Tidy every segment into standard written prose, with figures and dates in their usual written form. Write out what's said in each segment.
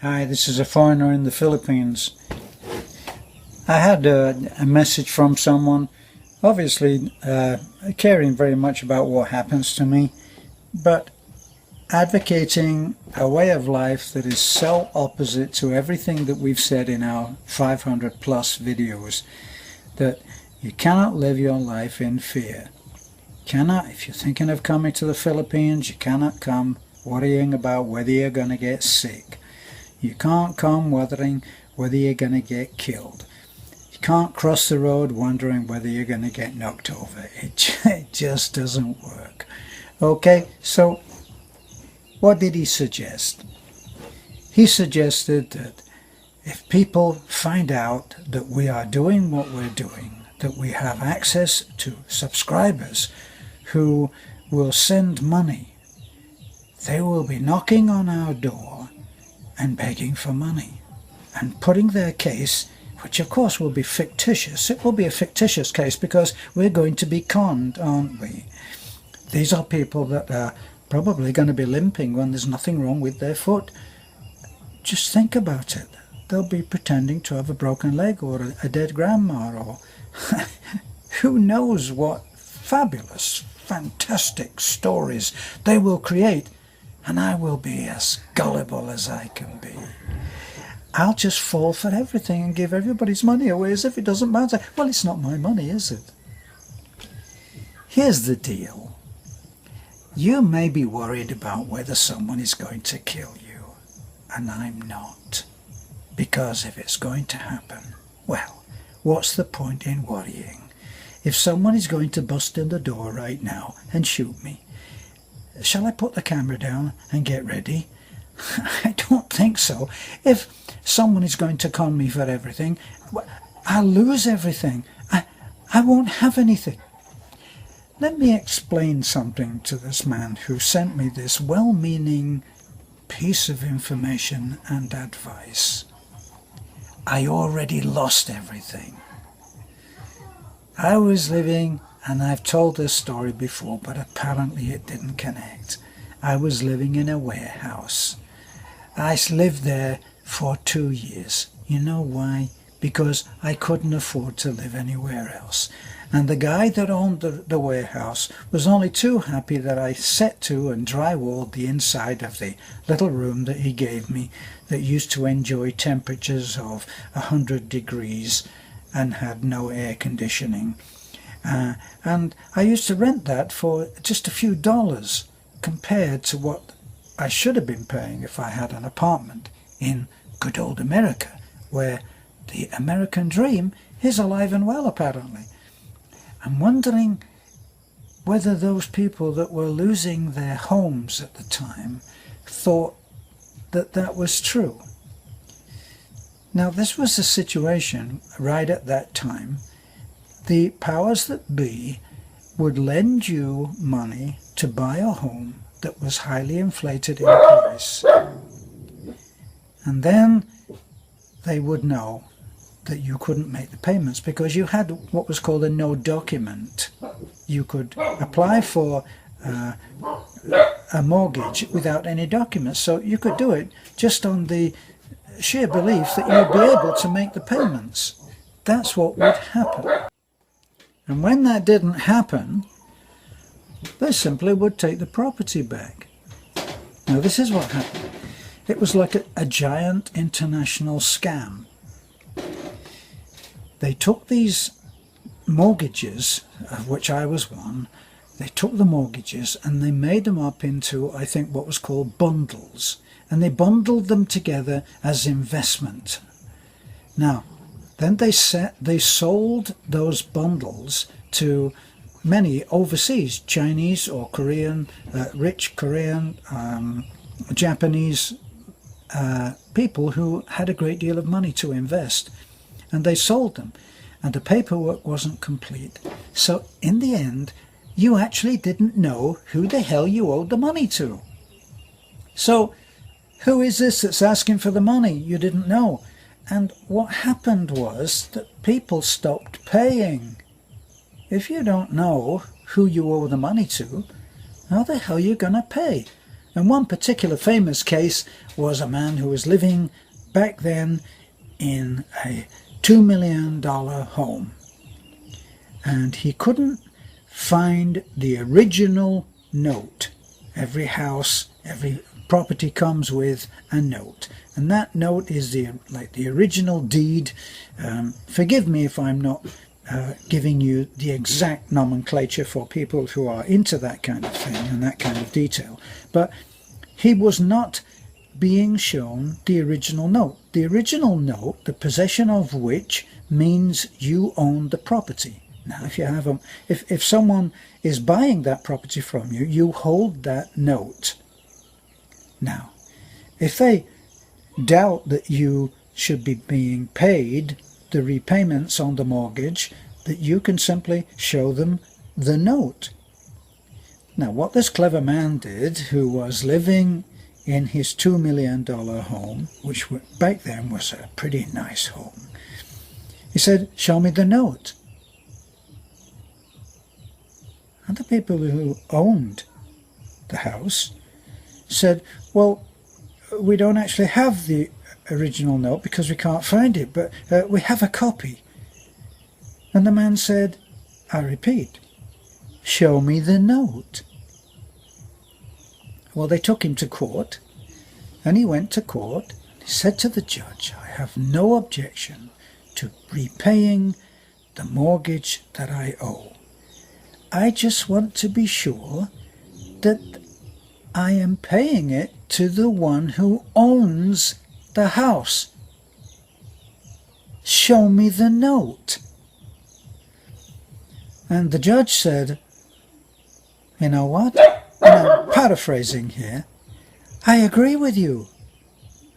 Hi, this is a foreigner in the Philippines. I had a message from someone, obviously caring very much about what happens to me, but advocating a way of life that is so opposite to everything that we've said in our 500 plus videos, that you cannot live your life in fear. If you're thinking of coming to the Philippines, you cannot come worrying about whether you're going to get sick. You can't come worrying whether you're going to get killed. You can't cross the road wondering whether you're going to get knocked over. It just doesn't work. Okay, so what did he suggest? He suggested that if people find out that we are doing what we're doing, that we have access to subscribers who will send money, they will be knocking on our door and begging for money and putting their case, which of course will be fictitious. It will be a fictitious case because we're going to be conned, aren't we? These are people that are probably going to be limping when there's nothing wrong with their foot. Just think about it. They'll be pretending to have a broken leg or a dead grandma, or who knows what fabulous, fantastic stories they will create, and I will be as gullible as I can be. I'll just fall for everything and give everybody's money away as if it doesn't matter. Well, it's not my money, is it? Here's the deal. You may be worried about whether someone is going to kill you, and I'm not. Because if it's going to happen, well, what's the point in worrying? If someone is going to bust in the door right now and shoot me, shall I put the camera down and get ready? I don't think so. If someone is going to con me for everything, I'll lose everything. I won't have anything. Let me explain something to this man who sent me this well-meaning piece of information and advice. I already lost everything. I was living, and I've told this story before, but apparently it didn't connect. I was living in a warehouse. I lived there for 2 years. You know why? Because I couldn't afford to live anywhere else. And the guy that owned the warehouse was only too happy that I set to and drywalled the inside of the little room that he gave me that used to enjoy temperatures of 100 degrees and had no air conditioning. And I used to rent that for just a few dollars compared to what I should have been paying if I had an apartment in good old America, where the American dream is alive and well, apparently. I'm wondering whether those people that were losing their homes at the time thought that that was true. Now, this was the situation right at that time. The powers that be would lend you money to buy a home that was highly inflated in price. And then they would know that you couldn't make the payments because you had what was called a no document. You could apply for a mortgage without any documents, so you could do it just on the sheer belief that you'd be able to make the payments. That's what would happen. And when that didn't happen, they simply would take the property back. Now, this is what happened. It was like a giant international scam. They took these mortgages, of which I was one, they took the mortgages and they made them up into, I think, what was called bundles. And they bundled them together as investment. Now, then they sold those bundles to many overseas, Chinese or Korean, rich Korean, Japanese people who had a great deal of money to invest. And they sold them, and the paperwork wasn't complete. So in the end, you actually didn't know who the hell you owed the money to. So who is this that's asking for the money? You didn't know. And what happened was that people stopped paying. If you don't know who you owe the money to, how the hell are you going to pay? And one particular famous case was a man who was living back then in a $2 million home. And he couldn't find the original note. Every house, every property comes with a note. And that note is like the original deed. Forgive me if I'm not giving you the exact nomenclature for people who are into that kind of thing and that kind of detail. But he was not being shown the original note. The original note, the possession of which means you own the property. Now, if you have if someone is buying that property from you, you hold that note. Now, if they doubt that you should be being paid the repayments on the mortgage, that you can simply show them the note. Now, what this clever man did, who was living in his $2 million home, which back then was a pretty nice home, he said, "Show me the note." And the people who owned the house said, "Well, we don't actually have the original note because we can't find it, but we have a copy." And the man said, "I repeat, show me the note." Well, they took him to court, and he went to court. He said to the judge, "I have no objection to repaying the mortgage that I owe. I just want to be sure that I am paying it to the one who owns the house. Show me the note." And the judge said, "You know what?" And I'm paraphrasing here. "I agree with you."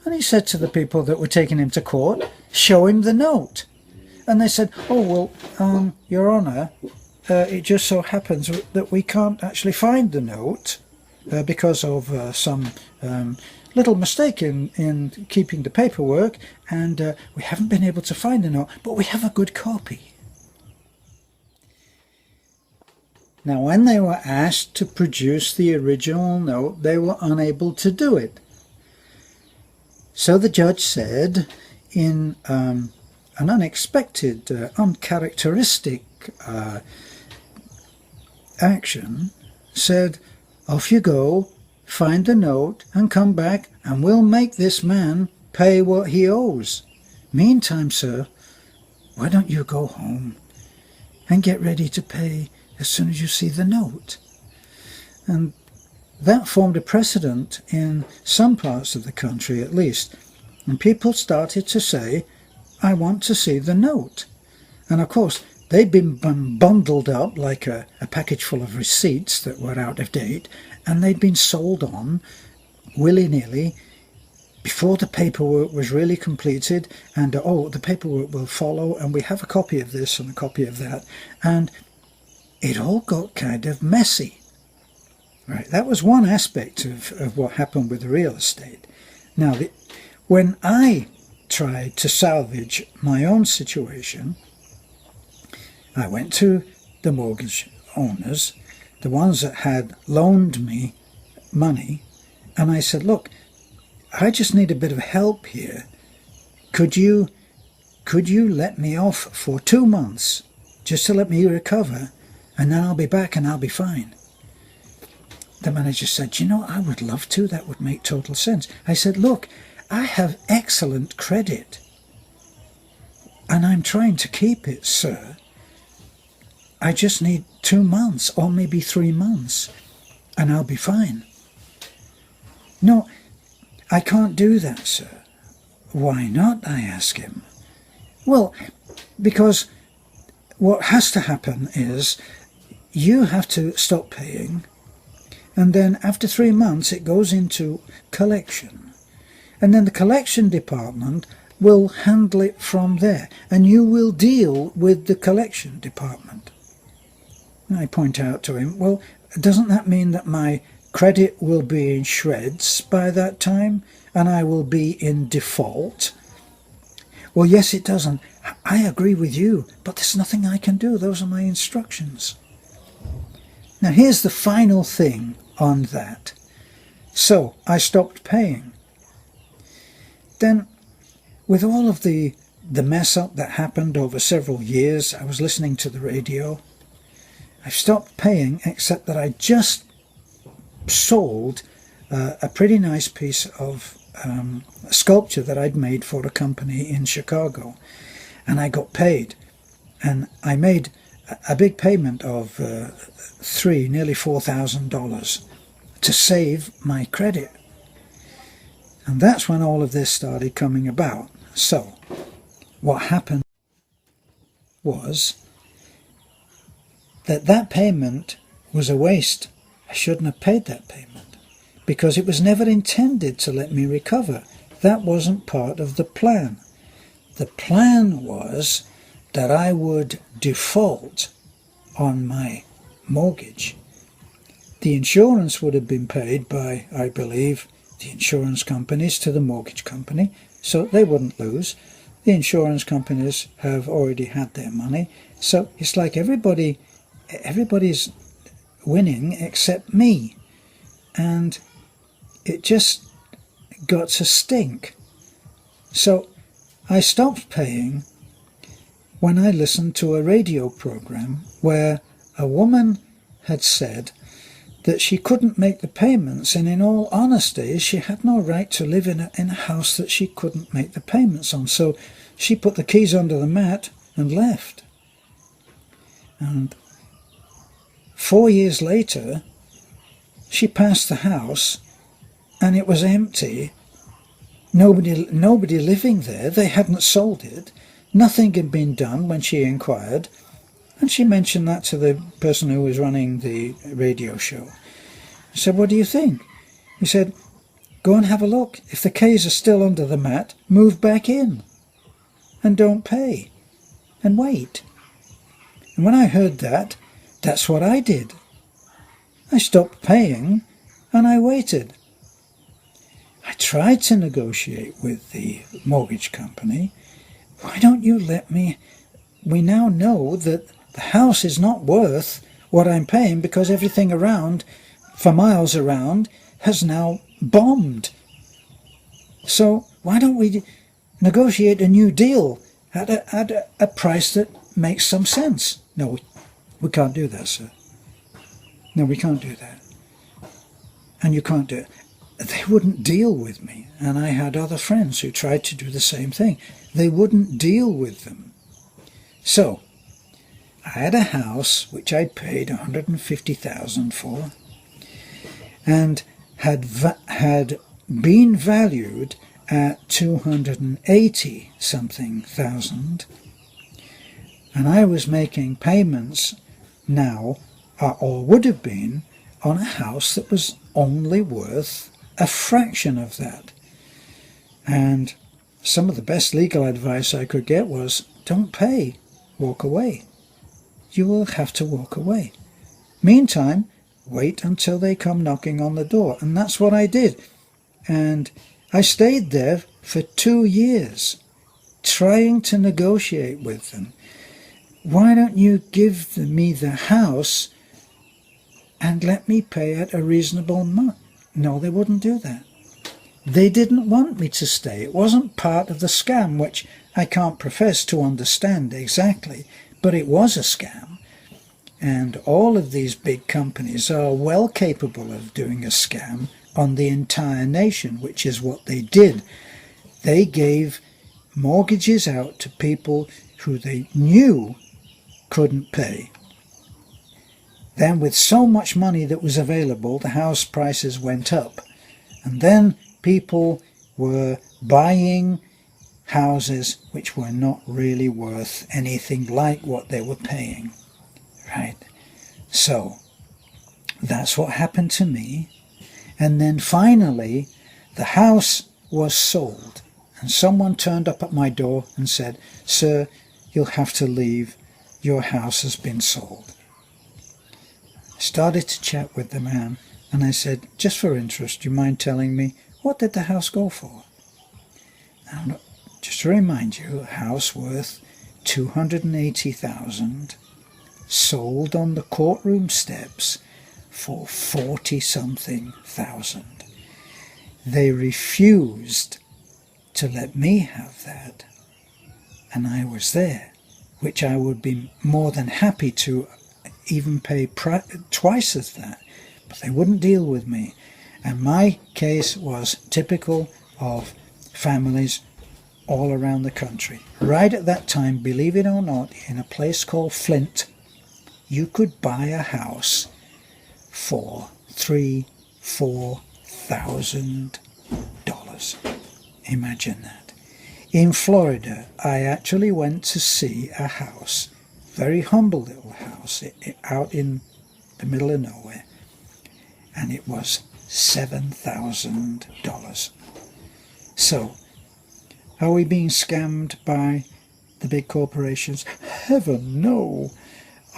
And he said to the people that were taking him to court, "Show him the note." And they said, "Oh, well, Your Honour, it just so happens that we can't actually find the note because of some little mistake in keeping the paperwork, and we haven't been able to find the note, but we have a good copy." Now, when they were asked to produce the original note, they were unable to do it. So the judge said, in an unexpected, uncharacteristic action, said, "Off you go, find the note and come back, and we'll make this man pay what he owes. Meantime, sir, why don't you go home and get ready to pay as soon as you see the note?" And that formed a precedent in some parts of the country at least. And people started to say, "I want to see the note." And of course, they'd been bundled up like a package full of receipts that were out of date, and they'd been sold on willy-nilly before the paperwork was really completed, and oh, the paperwork will follow, and we have a copy of this and a copy of that, and it all got kind of messy. Right, that was one aspect of what happened with the real estate. Now, when I tried to salvage my own situation, I went to the mortgage owners, the ones that had loaned me money, and I said, "Look, I just need a bit of help here. Could you let me off for 2 months just to let me recover, and then I'll be back and I'll be fine?" The manager said, "You know, I would love to. That would make total sense." I said, "Look, I have excellent credit, and I'm trying to keep it, sir. I just need 2 months or maybe 3 months, and I'll be fine." "No, I can't do that, sir." "Why not?" I asked him. "Well, because what has to happen is you have to stop paying, and then after 3 months it goes into collection, and then the collection department will handle it from there, and you will deal with the collection department." And I point out to him, "Well, doesn't that mean that my credit will be in shreds by that time, and I will be in default?" "Well, yes, it does, and I agree with you, but there's nothing I can do. Those are my instructions." Now, here's the final thing on that. So I stopped paying. Then, with all of the mess up that happened over several years, I was listening to the radio. I stopped paying, except that I just sold a pretty nice piece of sculpture that I'd made for a company in Chicago, and I got paid, and I made a big payment of nearly $4,000 to save my credit. And that's when all of this started coming about. So what happened was that payment was a waste. I shouldn't have paid that payment because it was never intended to let me recover. That wasn't part of the plan. The plan was that I would default on my mortgage. The insurance would have been paid by, I believe, the insurance companies to the mortgage company, so they wouldn't lose. The insurance companies have already had their money, so it's like everybody's winning except me. And it just got to stink. So I stopped paying when I listened to a radio program where a woman had said that she couldn't make the payments, and in all honesty she had no right to live in a house that she couldn't make the payments on. So she put the keys under the mat and left. And 4 years later she passed the house and it was empty. Nobody living there. They hadn't sold it. Nothing had been done when she inquired. And she mentioned that to the person who was running the radio show. I said, "What do you think?" He said, "Go and have a look. If the keys are still under the mat, move back in. And don't pay. And wait." And when I heard that, that's what I did. I stopped paying and I waited. I tried to negotiate with the mortgage company. "Why don't you let me? We now know that the house is not worth what I'm paying because everything around, for miles around, has now bombed. So why don't we negotiate a new deal at a price that makes some sense?" "No, we can't do that, sir. No, we can't do that. And you can't do it." They wouldn't deal with me, and I had other friends who tried to do the same thing. They wouldn't deal with them. So I had a house which I'd paid $150,000 for, and had been valued at 280 something thousand, and I was making payments now, or would have been, on a house that was only worth a fraction of that. And some of the best legal advice I could get was, don't pay, walk away. You will have to walk away. Meantime, wait until they come knocking on the door. And that's what I did. And I stayed there for 2 years, trying to negotiate with them. "Why don't you give me the house and let me pay at a reasonable amount?" No, they wouldn't do that. They didn't want me to stay. It wasn't part of the scam, which I can't profess to understand exactly, but it was a scam. And all of these big companies are well capable of doing a scam on the entire nation, which is what they did. They gave mortgages out to people who they knew couldn't pay. Then with so much money that was available, the house prices went up. And then people were buying houses which were not really worth anything like what they were paying. Right? So that's what happened to me. And then finally the house was sold. And someone turned up at my door and said, "Sir, you'll have to leave. Your house has been sold." I started to chat with the man, and I said, "Just for interest, do you mind telling me, what did the house go for?" And just to remind you, a house worth $280,000, sold on the courtroom steps for 40-something thousand. They refused to let me have that, and I was there, which I would be more than happy to even pay twice as that, but they wouldn't deal with me. And my case was typical of families all around the country. Right at that time, believe it or not, in a place called Flint, you could buy a house for $3,000-4,000. Imagine that. In Florida, I actually went to see a house, very humble little house, out in the middle of nowhere, and it was $7,000. So, are we being scammed by the big corporations? Heaven, no.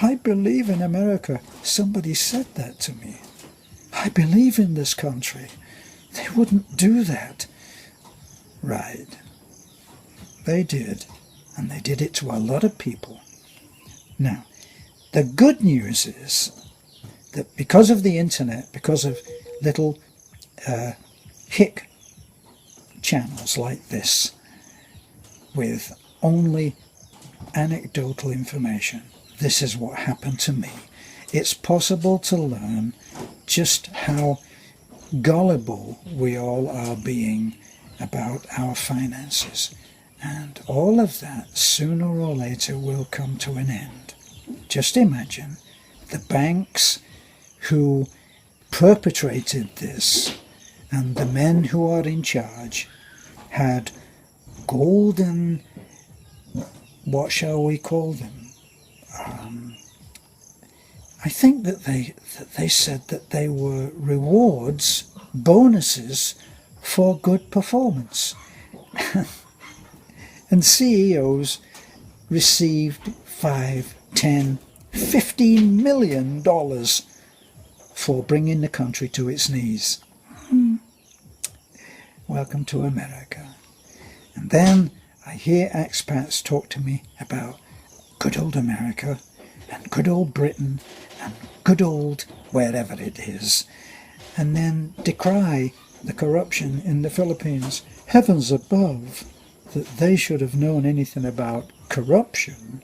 I believe in America. Somebody said that to me. I believe in this country. They wouldn't do that. Right. They did. And they did it to a lot of people. Now, the good news is that because of the internet, because of little hick channels like this, with only anecdotal information, this is what happened to me. It's possible to learn just how gullible we all are being about our finances. And all of that, sooner or later, will come to an end. Just imagine the banks who perpetrated this and the men who are in charge had golden, what shall we call them? I think that they said that they were rewards, bonuses for good performance. And CEOs received $5, $10, $15 million for bringing the country to its knees. Welcome to America. And then I hear expats talk to me about good old America and good old Britain and good old wherever it is, and then decry the corruption in the Philippines. Heavens above, that they should have known anything about corruption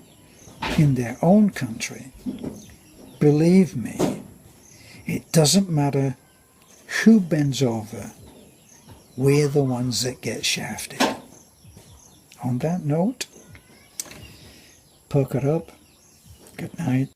in their own country. Believe me, it doesn't matter who bends over, we're the ones that get shafted. On that note, poker up. Good night.